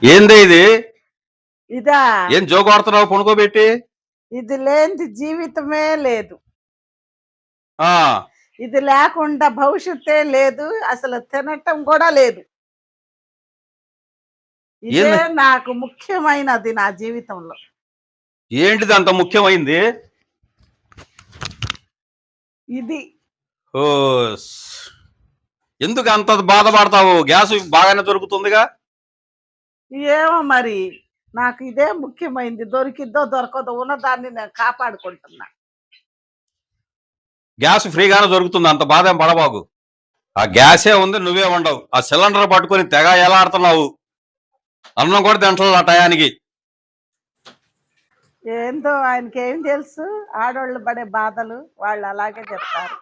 ఏంది ఇది? ఇదా ఏం జోకొడుతున్నావు పనుకోబెట్టి? ఇది లేనిది జీవితమే లేదు. ఆ ఇది లేకుండా భవిష్యత్తే లేదు. అసలు తినటం కూడా లేదు. ఇదే ఏంది? నాకు ముఖ్యమైనది నా జీవితంలో. ఏంటిది అంత ముఖ్యమైంది? ఇది. ఓస్. ఎందుకు అంత బాధపడతావు? గ్యాస్ బాగానే దొరుకుతుందిగా. ఏమో మరి. నాకు ఇదే ముఖ్యమైంది. దొరికిద్దో దొరకదో ఉన్నదాన్ని నేను కాపాడుకుంటున్నా. గ్యాస్ ఫ్రీగానే దొరుకుతుంది, అంత బాధ ఏం పడబాకు. ఆ గ్యాసే ఉంది, నువ్వే ఉండవు. ఆ సిలిండర్ పట్టుకొని తెగ ఎలాడుతున్నావు. అన్నం కూడా తింటలేదు ఆ టయానికి. ఏందో ఆయనకేం తెలుసు? ఆడోళ్ళు పడే బాధలు వాళ్ళు అలాగే చెప్తారు.